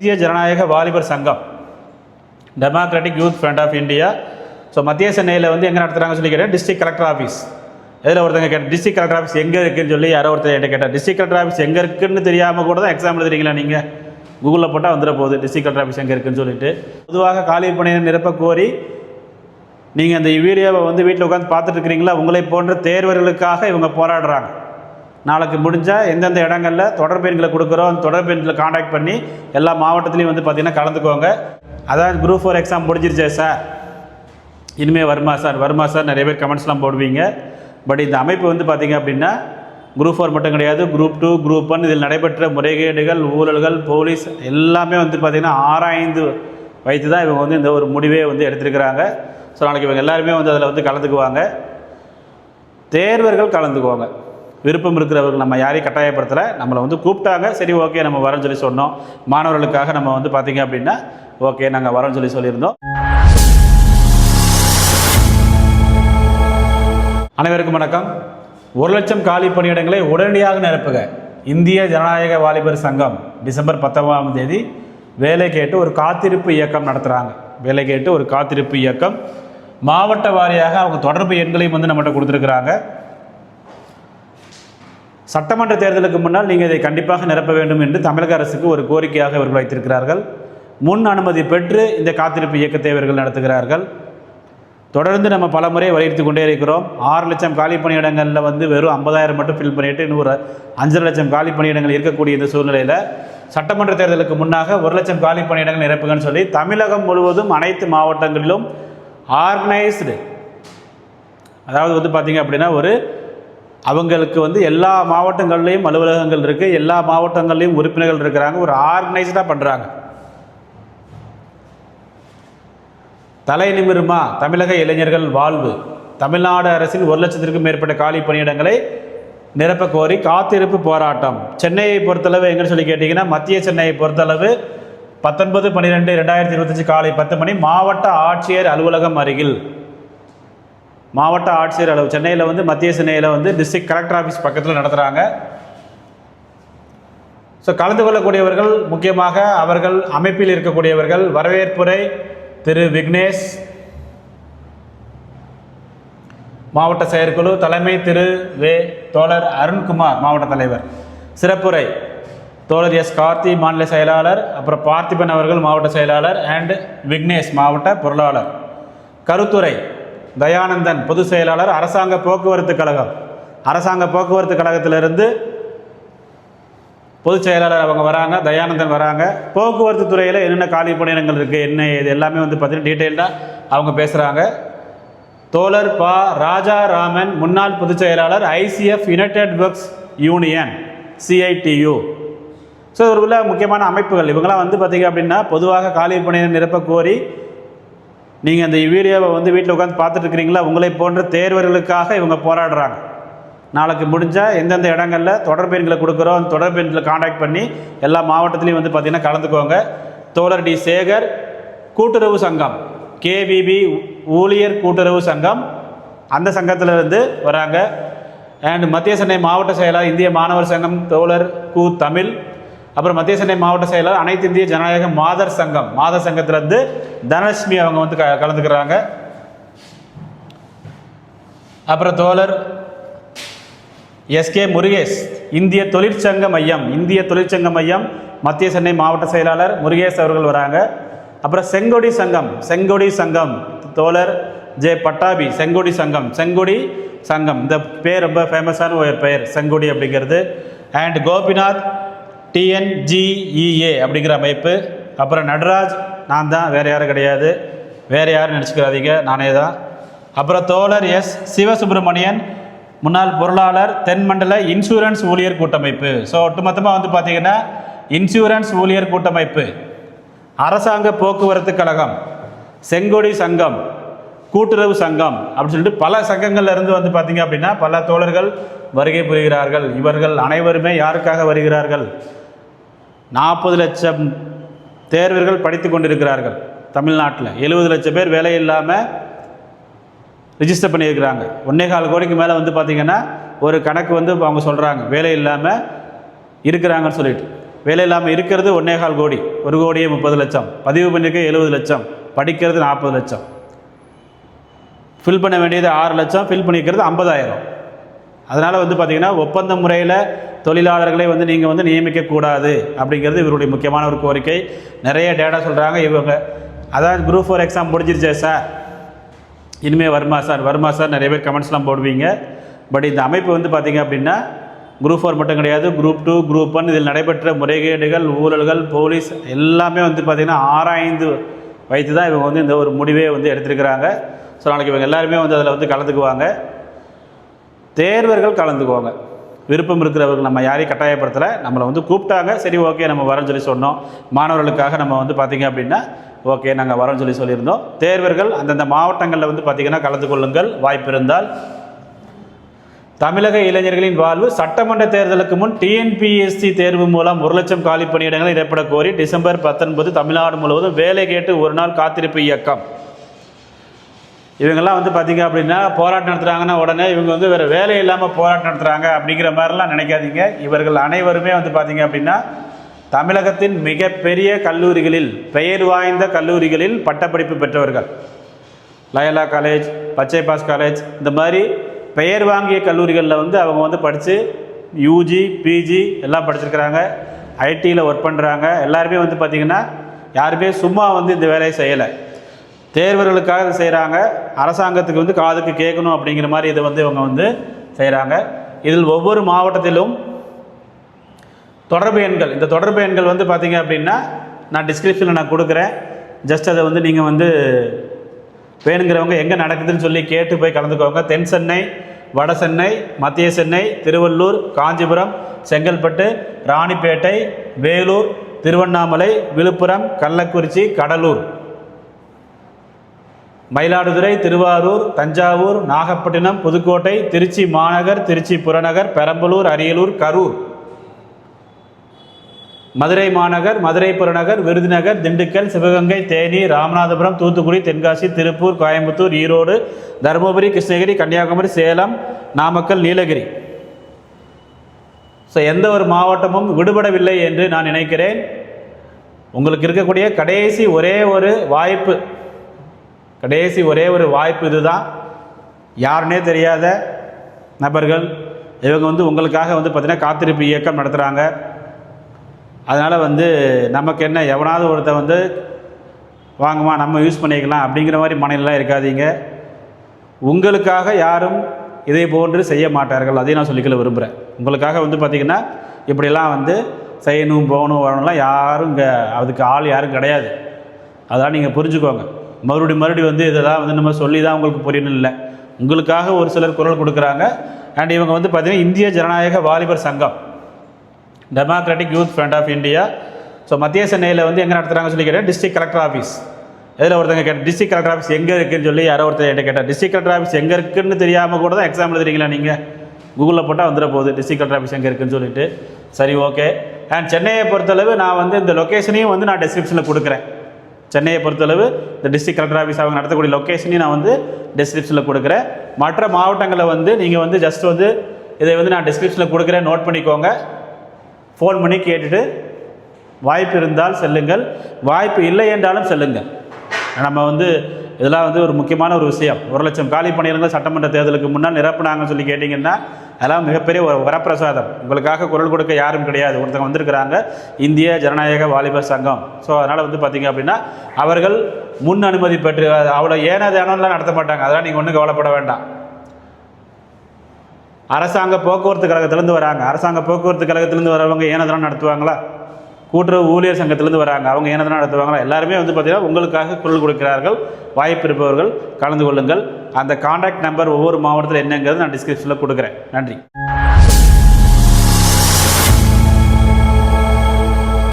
இந்திய ஜனநாயக வாலிபர் சங்கம், democratic youth front of India. So மத்திய சென்னையில் வந்து எங்கே நடத்துகிறாங்கன்னு சொல்லி கேட்டேன். District collector office. இதில் ஒருத்தங்க கேட்டேன் டிஸ்ட்ரிக்ட் கலெக்டர் ஆஃபீஸ் எங்கே இருக்குதுன்னு சொல்லி யாரோ ஒருத்தர் என்கிட்ட கேட்டால், டிஸ்ட்ரிக்ட் கலெக்டர் ஆஃபீஸ் எங்கே இருக்குதுன்னு தெரியாமல் கூட தான் எக்ஸாம் எழுதுறீங்களா நீங்கள்? கூகுளில் போட்டால் வந்துட போகுது டிஸ்ட்ரிக்ட் கலெக்டர் ஆஃபீஸ் எங்கே இருக்குதுன்னு சொல்லிட்டு. பொதுவாக காலி பணியை நிரப்ப கோரி நீங்கள் அந்த வீடியோவை வந்து வீட்டில் உட்காந்து பார்த்துட்டு இருக்கிறீங்களா? உங்களை போன்ற தேர்வர்களுக்காக இவங்க போராடுறாங்க. நாளைக்கு முடிஞ்சால் எந்தெந்த இடங்களில் தொடர்பு எண்களை கொடுக்குறோம், அந்த தொடர்பு எண்களை காண்டாக்ட் பண்ணி எல்லா மாவட்டத்துலேயும் வந்து பார்த்திங்கன்னா கலந்துக்குவாங்க. அதாவது குரூப் 4 எக்ஸாம் முடிஞ்சிருச்சே சார், இனிமேல் வருமா சார் நிறைய பேர் கமெண்ட்ஸ்லாம் போடுவீங்க. பட் இந்த அமைப்பு வந்து பார்த்திங்க அப்படின்னா குரூப் 4 மட்டும் கிடையாது, குரூப் 2, குரூப் 1 இதில் நடைபெற்ற முறைகேடுகள், ஊழல்கள், போலீஸ் எல்லாமே வந்து பார்த்திங்கன்னா ஆராய்ந்து வைத்து தான் இவங்க வந்து இந்த ஒரு முடிவே வந்து எடுத்திருக்கிறாங்க. ஸோ நாளைக்கு இவங்க எல்லாருமே வந்து அதில் வந்து கலந்துக்குவாங்க. தேர்வர்கள் கலந்துக்குவாங்க. விருப்பம் இருக்கிறவர்கள், நம்ம யாரையும் கட்டாயப்படுத்தலை. நம்மளை வந்து கூப்பிட்டாங்க, சரி ஓகே நம்ம வரோன்னு சொல்லி சொன்னோம். மாணவர்களுக்காக நம்ம வந்து பார்த்திங்க அப்படின்னா ஓகே நாங்கள் வரோன்னு சொல்லியிருந்தோம். அனைவருக்கும் வணக்கம். 1,00,000 காலி பணியிடங்களை உடனடியாக நிரப்புக. இந்திய ஜனநாயக வாலிபர் சங்கம் டிசம்பர் 19ஆம் தேதி வேலை கேட்டு ஒரு காத்திருப்பு இயக்கம் நடத்துகிறாங்க. வேலை கேட்டு ஒரு காத்திருப்பு இயக்கம். மாவட்ட வாரியாக அவங்க தொடர்பு எண்களையும் வந்து நம்மகிட்ட கொடுத்துருக்குறாங்க. சட்டமன்ற தேர்தலுக்கு முன்னால் நீங்கள் இதை கண்டிப்பாக நிரப்ப வேண்டும் என்று தமிழக அரசுக்கு ஒரு கோரிக்கையாக இவர்கள் வைத்திருக்கிறார்கள். முன் அனுமதி பெற்று இந்த காத்திருப்பு இயக்கத்தை இவர்கள் நடத்துகிறார்கள். தொடர்ந்து நம்ம பல முறை வலியுறுத்தி கொண்டே இருக்கிறோம். 6 லட்சம் காலி பணியிடங்களில் வந்து வெறும் 50,000 மட்டும் ஃபில் பண்ணிவிட்டு இன்னும் 5 லட்சம் காலி பணியிடங்கள் இருக்கக்கூடிய இந்த சூழ்நிலையில் சட்டமன்ற தேர்தலுக்கு முன்னாக 1 லட்சம் காலி பணியிடங்கள் நிரப்புகன்னு சொல்லி தமிழகம் முழுவதும் அனைத்து மாவட்டங்களிலும் ஆர்கனைஸ்டு, அதாவது வந்து பார்த்திங்க அப்படின்னா அவங்களுக்கு வந்து எல்லா மாவட்டங்கள்லேயும் அலுவலகங்கள் இருக்குது, எல்லா மாவட்டங்கள்லேயும் உறுப்பினர்கள் இருக்கிறாங்க, ஒரு ஆர்கனைஸ்டாக பண்ணுறாங்க. தலை நிமிருமா தமிழக இளைஞர்கள் வாழ்வு, தமிழ்நாடு அரசின் 1 லட்சத்திற்கும் மேற்பட்ட காலி பணியிடங்களை நிரப்ப கோரி காத்திருப்பு போராட்டம். சென்னையை பொறுத்தளவு எங்கன்னு சொல்லி கேட்டிங்கன்னா, மத்திய சென்னையை பொறுத்தளவு 19/12/2025 காலை 10 மணி மாவட்ட ஆட்சியர் அலுவலகம் அருகில், மாவட்ட ஆட்சியர் அலுவலகம் சென்னையில் வந்து மத்திய சென்னையில் வந்து டிஸ்ட்ரிக்ட் கலெக்டர் ஆஃபீஸ் பக்கத்தில் நடத்துகிறாங்க. ஸோ கலந்து கொள்ளக்கூடியவர்கள் முக்கியமாக அவர்கள் அமைப்பில் இருக்கக்கூடியவர்கள் வரவேற்புரை திரு விக்னேஷ், மாவட்ட செயற்குழு தலைமை திரு தோழர் அருண்குமார் மாவட்ட தலைவர், சிறப்புரை தோழர் எஸ் கார்த்தி மாநில செயலாளர், அப்புறம் பார்த்திபன் அவர்கள் மாவட்ட செயலாளர் அண்ட் விக்னேஷ் மாவட்ட பொருளாளர், கருத்துரை தயானந்தன் பொதுச் செயலாளர் அரசாங்க போக்குவரத்து கழகம், அரசாங்க போக்குவரத்து கழகத்திலிருந்து பொதுச் செயலாளர் அவங்க வராங்க, தயானந்தன் வராங்க. போக்குவரத்து துறையில் என்னென்ன காலி பணியிடங்கள் இருக்குது என்ன இது எல்லாமே வந்து பார்த்தீங்கன்னா டீட்டெயில்டாக அவங்க பேசுகிறாங்க. தோழர் பா ராஜாராமன் முன்னாள் பொதுச் செயலாளர் ICF United works union CITU. So ஒரு உள்ள முக்கியமான அமைப்புகள் இவங்களாம் வந்து பார்த்திங்க அப்படின்னா பொதுவாக காலி பணியிடம் நிரப்ப கோரி நீங்கள் அந்த வீடியோவை வந்து வீட்டில் உட்காந்து பார்த்துட்டு இருக்கிறீங்களா? உங்களை போன்ற தேர்வர்களுக்காக இவங்க போராடுறாங்க. நாளைக்கு முடிஞ்சால் எந்தெந்த இடங்களில் தொடர்பு எண்களை கொடுக்குறோம், அந்த தொடர்பு எண்களை காண்டாக்ட் பண்ணி எல்லா மாவட்டத்துலேயும் வந்து பார்த்திங்கன்னா கலந்துக்குவாங்க. தோழர் டி சேகர் கூட்டுறவு சங்கம் KVB ஊழியர் கூட்டுறவு சங்கம், அந்த சங்கத்திலிருந்து வராங்க. அண்ட் மத்திய சென்னை மாவட்ட செயலாளர் இந்திய மாணவர் சங்கம் தோழர் கு தமிழ், அப்புறம் மத்திய சென்னை மாவட்ட செயலாளர் அனைத்து இந்திய ஜனநாயக மாதர் சங்கம், மாதர் சங்கத்திலிருந்து தனலட்சுமி அவங்க வந்து கலந்துக்கிறாங்க. அப்புறம் தோழர் SK முருகேஷ் இந்திய தொழிற்சங்க மையம், இந்திய தொழிற்சங்க மையம் மத்திய சென்னை மாவட்ட செயலாளர் முருகேஷ் அவர்கள் வராங்க. அப்புறம் செங்கொடி சங்கம், செங்கொடி சங்கம் தோழர் ஜே பட்டாபி, செங்கொடி சங்கம், செங்கொடி சங்கம் இந்த பேர் ரொம்ப ஃபேமஸான ஒரு பெயர் செங்கொடி அப்படிங்கிறது. அண்ட் கோபிநாத் TNGEA அப்படிங்கிற அமைப்பு. அப்புறம் நடராஜ், நான் தான், வேறு யாரும் கிடையாது, வேறு யாரும் நினச்சிக்கிறாதீங்க, நானே தான். அப்புறம் தோழர் எஸ் சிவசுப்பிரமணியன் முன்னாள் பொருளாளர் தென்மண்டல இன்சூரன்ஸ் ஊழியர் கூட்டமைப்பு. ஸோ ஒட்டுமொத்தமாக வந்து பார்த்திங்கன்னா இன்சூரன்ஸ் ஊழியர் கூட்டமைப்பு, அரசாங்க போக்குவரத்து கழகம், செங்கொடி சங்கம், கூட்டுறவு சங்கம் அப்படின்னு சொல்லிட்டு பல சங்கங்கள்ல இருந்து வந்து பார்த்திங்க அப்படின்னா பல தோழர்கள் வருகை புரிகிறார்கள். இவர்கள் அனைவருமே யாருக்காக வருகிறார்கள்? 40 லட்சம் தேர்வர்கள் படித்து கொண்டிருக்கிறார்கள் தமிழ்நாட்டில். 70 லட்சம் பேர் வேலை இல்லாமல் ரிஜிஸ்டர் பண்ணியிருக்கிறாங்க. 1.25 கோடிக்கு மேலே வந்து பார்த்திங்கன்னா ஒரு கணக்கு வந்து அவங்க சொல்கிறாங்க வேலை இல்லாமல் இருக்கிறாங்கன்னு சொல்லிட்டு. வேலை இல்லாமல் இருக்கிறது 1.25 கோடி, 1,30,00,000, பதிவு பண்ணியிருக்க 70 லட்சம், படிக்கிறது 40 லட்சம், ஃபில் பண்ண வேண்டியது 6 லட்சம், ஃபில் பண்ணிக்கிறது 50,000. அதனால் வந்து பார்த்திங்கன்னா ஒப்பந்த முறையில் தொழிலாளர்களை வந்து நீங்கள் வந்து நியமிக்கக்கூடாது அப்படிங்கிறது இவருடைய முக்கியமான ஒரு கோரிக்கை. நிறைய டேட்டா சொல்கிறாங்க இவங்க. அதாவது குரூப் 4 எக்ஸாம் முடிஞ்சிருச்சே சார், இனிமேல் வருமா சார் நிறைய பேர் கமெண்ட்ஸ்லாம் போடுவீங்க. பட் இந்த அமைப்பு வந்து பார்த்திங்க அப்படின்னா குரூப் 4 மட்டும் கிடையாது, குரூப் 2, குரூப் 1 இதில் நடைபெற்ற முறைகேடுகள், ஊழல்கள், போலீஸ் எல்லாமே வந்து பார்த்திங்கன்னா ஆராய்ந்து வைத்து தான் இவங்க வந்து இந்த ஒரு முடிவே வந்து எடுத்துருக்கிறாங்க. ஸோ நாளைக்கு இவங்க எல்லாருமே வந்து அதில் வந்து கலந்துக்குவாங்க. தேர்வர்கள் கலந்துக்குவாங்க. விருப்பம் இருக்கிறவர்கள், நம்ம யாரையும் கட்டாயப்படுத்தலை, நம்மளை வந்து கூப்பிட்டாங்க, சரி ஓகே நம்ம வரோன்னு சொல்லி சொன்னோம். மாணவர்களுக்காக நம்ம வந்து பார்த்திங்க அப்படின்னா ஓகே நாங்கள் வரோன்னு சொல்லியிருந்தோம். தேர்வர்கள் அந்தந்த மாவட்டங்களில் வந்து பார்த்திங்கன்னா கலந்து கொள்ளுங்கள் வாய்ப்பு இருந்தால். தமிழக இளைஞர்களின் வாழ்வு சட்டமன்ற தேர்தலுக்கு முன் டிஎன்பிஎஸ்சி தேர்வு மூலம் 1 லட்சம் காலி பணியிடங்களை நிரப்பட கோரி டிசம்பர் 19 தமிழ்நாடு முழுவதும் வேலை கேட்டு ஒரு நாள் காத்திருப்பு இயக்கம். இவங்கெல்லாம் வந்து பார்த்திங்க அப்படின்னா போராட்டம் நடத்துகிறாங்கன்னா உடனே இவங்க வந்து வேறு வேலை இல்லாமல் போராட்டம் நடத்துகிறாங்க அப்படிங்கிற மாதிரிலாம் நினைக்காதீங்க. இவர்கள் அனைவருமே வந்து பார்த்திங்க அப்படின்னா தமிழகத்தின் மிகப்பெரிய கல்லூரிகளில், பெயர் வாய்ந்த கல்லூரிகளில் பட்டப்படிப்பு பெற்றவர்கள். லயோலா காலேஜ், பச்சை பாஸ் காலேஜ், இந்த மாதிரி பெயர் வாங்கிய கல்லூரிகளில் வந்து அவங்க வந்து படித்து யூஜி, பிஜி எல்லாம் படிச்சிருக்கிறாங்க. ஐடியில் ஒர்க் பண்ணுறாங்க. எல்லாருமே வந்து பார்த்திங்கன்னா யாருமே சும்மா வந்து இந்த வேலையை செய்யலை, தேர்வர்களுக்காக இதை செய்கிறாங்க. அரசாங்கத்துக்கு வந்து காதுக்கு கேட்கணும் அப்படிங்கிற மாதிரி இதை வந்து இவங்க வந்து செய்கிறாங்க. இதில் ஒவ்வொரு மாவட்டத்திலும் தொடர்பு எண்கள், இந்த தொடர்பு எண்கள் வந்து பார்த்திங்க அப்படின்னா நான் டிஸ்கிரிப்ஷனில் நான் கொடுக்குறேன். ஜஸ்ட் அதை வந்து நீங்கள் வந்து வேணுங்கிறவங்க எங்கே நடக்குதுன்னு சொல்லி கேட்டு போய் கலந்துக்கோங்க. தென் சென்னை, வட சென்னை, மத்திய சென்னை, திருவள்ளூர், காஞ்சிபுரம், செங்கல்பட்டு, ராணிப்பேட்டை, வேலூர், திருவண்ணாமலை, விழுப்புரம், கள்ளக்குறிச்சி, கடலூர், மயிலாடுதுறை, திருவாரூர், தஞ்சாவூர், நாகப்பட்டினம், புதுக்கோட்டை, திருச்சி மாநகர், திருச்சி புறநகர், பெரம்பலூர், அரியலூர், கரூர், மதுரை மாநகர், மதுரை புறநகர், விருதுநகர், திண்டுக்கல், சிவகங்கை, தேனி, ராமநாதபுரம், தூத்துக்குடி, தென்காசி, திருப்பூர், கோயம்புத்தூர், ஈரோடு, தருமபுரி, கிருஷ்ணகிரி, கன்னியாகுமரி, சேலம், நாமக்கல், நீலகிரி. ஸோ எந்த ஒரு மாவட்டமும் விடுபடவில்லை என்று நான் நினைக்கிறேன். உங்களுக்கு இருக்கக்கூடிய கடைசி ஒரே ஒரு வாய்ப்பு இதுதான். யாருன்னே தெரியாத நபர்கள் இவங்க வந்து உங்களுக்காக வந்து பார்த்திங்கன்னா காத்திருப்பு இயக்கம் நடத்துகிறாங்க. அதனால் வந்து நமக்கு என்ன, எவனாவது ஒருத்தர் வந்து வாங்குமா நம்ம யூஸ் பண்ணிக்கலாம் அப்படிங்கிற மாதிரி மனநிலைலாம் இருக்காதீங்க. உங்களுக்காக யாரும் இதே போன்று செய்ய மாட்டார்கள், அதையும் நான் சொல்லிக்கல விரும்புகிறேன். உங்களுக்காக வந்து பார்த்திங்கன்னா இப்படிலாம் வந்து செய்யணும், போகணும், வரணும்லாம் யாரும் இங்கே அதுக்கு ஆள் யாரும் கிடையாது. அதெல்லாம் நீங்கள் புரிஞ்சுக்கோங்க. மறுபடியும் வந்து இதெல்லாம் வந்து நம்ம சொல்லி தான் உங்களுக்கு புரியணும் இல்லை. உங்களுக்காக ஒரு சிலர் குரல் கொடுக்குறாங்க. அண்ட் இவங்க வந்து பார்த்திங்கன்னா இந்திய ஜனநாயக வாலிபர் சங்கம், democratic youth front of India. So மத்திய சென்னையில் வந்து எங்கே நடத்துகிறாங்க சொல்லி கேட்டால் டிஸ்ட்ரிக்ட் கலெக்டர் ஆஃபீஸ். இதில் ஒருத்தங்க கேட்டால் டிஸ்ட்ரிக்ட் கலெக்டர் ஆஃபீஸ் எங்கே இருக்குதுன்னு சொல்லி யாரோ ஒருத்தர் என்கிட்ட கேட்டால், டிஸ்ட்ரிக்ட் கலெக்டர் ஆஃபீஸ் எங்கே இருக்குதுன்னு தெரியாமல் கூட தான் எக்ஸாம் எழுதுறீங்களா நீங்கள்? கூகுளில் போட்டால் வந்துட போகுது டிஸ்ட்ரிக்ட் கலெக்டர் ஆஃபீஸ் எங்கே இருக்குதுன்னு சொல்லிட்டு. சரி ஓகே. அண்ட் சென்னையை பொறுத்தளவு நான் வந்து இந்த லொக்கேஷனையும் வந்து நான் டிஸ்கிரிப்ஷனில் கொடுக்குறேன். சென்னையை பொறுத்தளவு இந்த டிஸ்ட்ரிக்ட் கலெக்டர் ஆஃபீஸ் அவங்க நடத்தக்கூடிய லொக்கேஷனையும் நான் வந்து டிஸ்கிரிப்ஷனில் கொடுக்குறேன். மற்ற மாவட்டங்களை வந்து நீங்கள் வந்து ஜஸ்ட் வந்து இதை வந்து நான் டிஸ்கிரிப்ஷனில் கொடுக்குறேன், நோட் பண்ணிக்கோங்க. ஃபோன் பண்ணி கேட்டுட்டு வாய்ப்பு இருந்தால் செல்லுங்கள், வாய்ப்பு இல்லை என்றாலும் செல்லுங்கள். நம்ம வந்து இதெல்லாம் வந்து ஒரு முக்கியமான ஒரு விஷயம். 1 லட்சம் காலி பணியிடங்கள் சட்டமன்ற தேர்தலுக்கு முன்னால் நிரப்புனாங்கன்னு சொல்லி கேட்டிங்கன்னா அதெல்லாம் மிகப்பெரிய ஒரு வரப்பிரசாதம். உங்களுக்காக குரல் கொடுக்க யாரும் கிடையாது. ஒருத்தங்க வந்திருக்கிறாங்க, இந்திய ஜனநாயக வாலிபர் சங்கம். ஸோ அதனால் வந்து பார்த்திங்க அப்படின்னா அவர்கள் முன் அனுமதி பெற்று அவ்வளோ ஏனதானலாம் நடத்த மாட்டாங்க. அதெல்லாம் நீங்கள் ஒன்றும் கவலைப்பட வேண்டாம். அரசாங்க போக்குவரத்து கழகத்திலேருந்து வராங்க. அரசாங்க போக்குவரத்து கழகத்திலேருந்து வரவங்க ஏனதெல்லாம் நடத்துவாங்களா? கூட்டுறவு ஊழியர் சங்கத்திலேருந்து வராங்க, அவங்க ஏனதெல்லாம் நடத்துவாங்களா? எல்லாருமே வந்து பார்த்திங்கன்னா உங்களுக்காக குரல் கொடுக்கிறார்கள். வாய்ப்பு இருப்பவர்கள் கலந்து கொள்ளுங்கள். அந்த கான்டாக்ட் நம்பர் ஒவ்வொரு மாவட்டத்தில் என்னங்கிறது நான் டிஸ்கிரிப்ஷனில் கொடுக்குறேன். நன்றி.